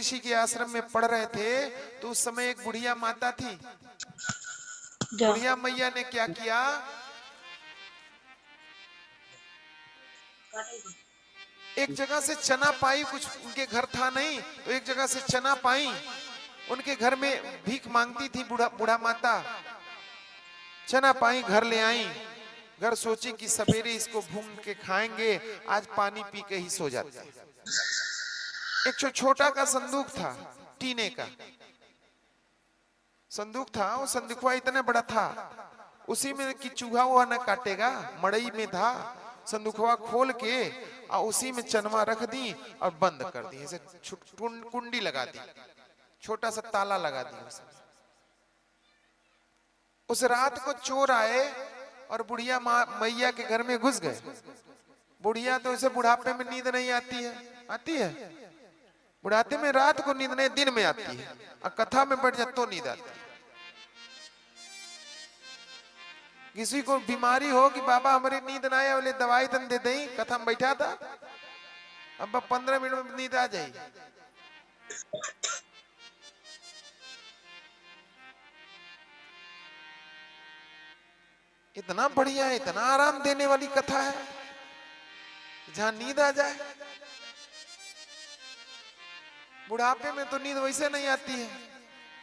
ऋषि के आश्रम में पढ़ रहे थे तो उस समय एक बुढ़िया माता थी। बुढ़िया मैया ने क्या किया, एक जगह से चना पाई, कुछ उनके घर था नहीं तो एक जगह से चना पाई। उनके घर में भीख मांगती थी बूढ़ा माता, चना पाई, घर ले आई। घर सोची कि सवेरे इसको भून के खाएंगे, आज पानी पी के ही सो जाते हैं। एक छोटा का संदूक था, टीने का संदूक था। वो संदूकवा इतना बड़ा था, उसी में कि चूहा हुआ न काटेगा, मड़ई में था। संदूकवा खोल के और उसी में चनवा रख दी और बंद कर दी, ऐसे कुंडी लगा दी, छोटा सा ताला लगा दी। उस रात को चोर आए और बुढ़िया मैया के घर में घुस गए। बुढ़िया तो इसे बुढ़ापे में नींद नहीं आती है, आती है बुढ़ापे में, रात को नींद नहीं, दिन में आती है। और कथा में बैठ जाए तो नींद आती है। किसी को बीमारी हो कि बाबा हमारी नींद ना आए, बोले दवाई तन दे दें, कथा में बैठा था, अब 15 मिनट में नींद आ जाएगी। इतना बढ़िया है, इतना आराम देने वाली कथा है, जहां नींद आ जाए। बुढ़ापे में तो नींद वैसे नहीं आती है,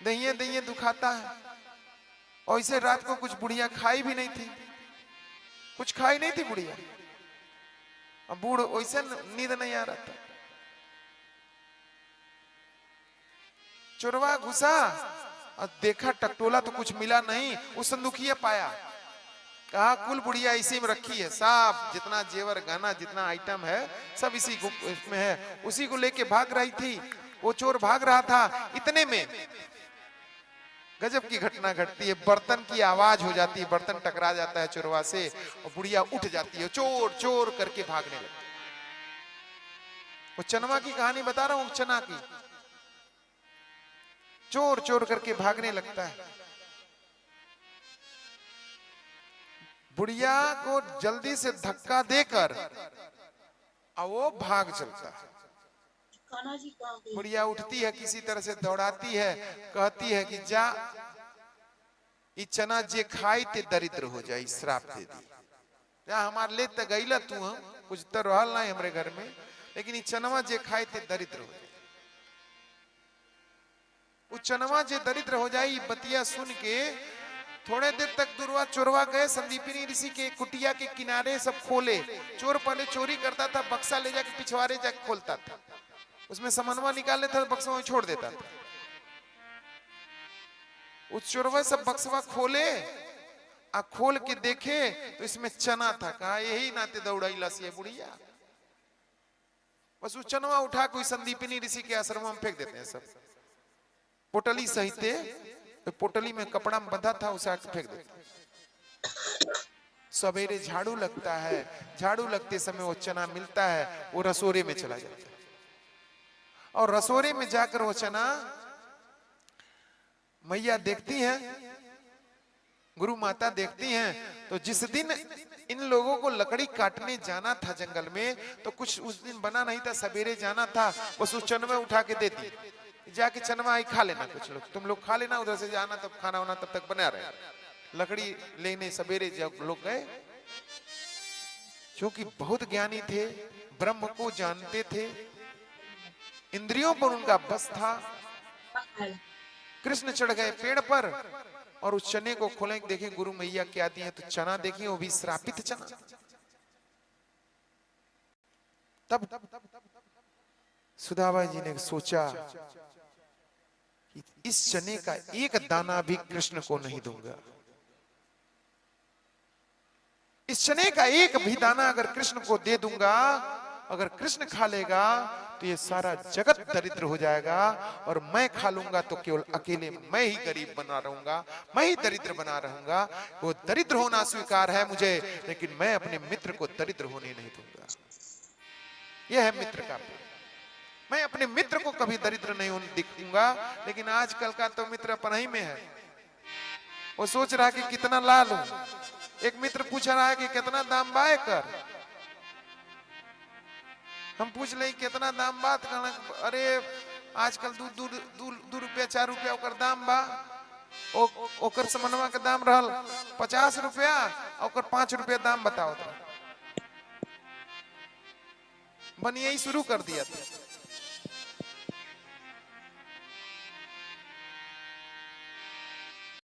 दहिए दहिए दुखाता है। और इसे रात को कुछ बुढ़िया खाई भी नहीं थी, कुछ खाई नहीं थी बुढ़िया, अब बूढ़ वैसे नींद नहीं आ रहा था। चोरवा घुसा और देखा टकटोला तो कुछ मिला नहीं। उस संदूकिया पाया, कहा कुल बुढ़िया इसी में रखी है, सब जितना जेवर गहना जितना आइटम है सब इसी में है। उसी को लेके भाग रही थी, वो चोर भाग रहा था। इतने में गजब की घटना घटती है, बर्तन की आवाज हो जाती है, बर्तन टकरा जाता है चोरवा से और बुढ़िया उठ जाती है, चोर चोर करके भागने लगती है। वो चनवा की कहानी बता रहा हूं, चना की। चोर चोर करके भागने लगता है। बुढ़िया को जल्दी से धक्का देकर और वो भाग चलता है। बुढ़िया उठती है, किसी तरह से दौड़ाती है, कहती है कि जा ई चना जे खाई ते दरिद्र हो जाए, श्राप दे दी। जा हमार ले त गईला तू, हम कुछ तो रहल नहीं हमरे घर में, लेकिन ई चनवा जे खाई ते दरिद्र हो जाए। वो चनवा जे दरिद्र हो जाए, बतिया सुन के थोड़े देर तक दुर्वा चोरवा गए। संदीपिनी ऋषि के कुटिया के किनारे सब खोले। चोर पहले चोरी करता था, बक्सा ले जाके पिछवाड़े जाके खोलता था, उसमें सामानवा निकाल लेता था, बक्सा वहीं छोड़ देता था। उस चोरवा सब बक्सवा खोले आ खोल के देखे तो इसमें चना था। कहा यही नाते दौड़ाइला से बुढ़िया। बस उस चनवा उठा कोई संदीपिनी ऋषि के आश्रम में फेंक देते हैं सब, पोटली सहित। तो पोटली में कपड़ा में बंधा था, उसे आके फेंक देते। सवेरे झाड़ू लगता है, झाड़ू लगते समय वो चना मिलता है, वो रसोरे में चला जाता है। और रसोरे में जाकर वो चना मैया देखती हैं, गुरु माता देखती हैं। तो जिस दिन इन लोगों को लकड़ी काटने जाना था जंगल में, तो कुछ उस दिन बना नहीं था, सवेरे जाना था, बस उस चनवा उठा के देती, जाके चनवा ही खा लेना, कुछ लोग तुम लोग खा लेना, उधर से जाना, तब खाना वाना तब तक बना रहे। लकड़ी लेने सवेरे जब लोग गए, क्योंकि बहुत ज्ञानी थे, ब्रह्म को जानते थे, इंद्रियों पर उनका बस था। कृष्ण चढ़ गए पेड़ पर और उस चने को खोले, देखे गुरु मैया क्या दी है, तो चना देखिए, वो भी श्रापित चना। तब सुदामा जी ने सोचा कि इस चने का एक दाना भी कृष्ण को नहीं दूंगा। इस चने का एक भी दाना अगर कृष्ण को दे दूंगा, अगर कृष्ण खा लेगा तो ये सारा जगत दरिद्र हो जाएगा, और मैं खा लूंगा तो केवल अकेले मैं ही गरीब बना रहूंगा, मैं ही दरिद्र बना रहूंगा। वो दरिद्र होना स्वीकार है मुझे, लेकिन मैं अपने मित्र को दरिद्र होने नहीं दूंगा। यह है मित्र का प्रेम। मैं अपने मित्र को कभी दरिद्र नहीं दिखूंगा। लेकिन आजकल का तो मित्र अपन ही में है, वो सोच रहा कि कितना ला लूं। एक मित्र पूछ रहा है कि कितना दाम बाय कर, हम पूछ ले कितना दाम बात करना, अरे आजकल दू रुपया 4 रुपया ओकर दाम बा। ओकर समनवा के दाम रहल 50 रुपया, ओकर 5 रुपया दाम बताओ। बनिया शुरू कर दिया था।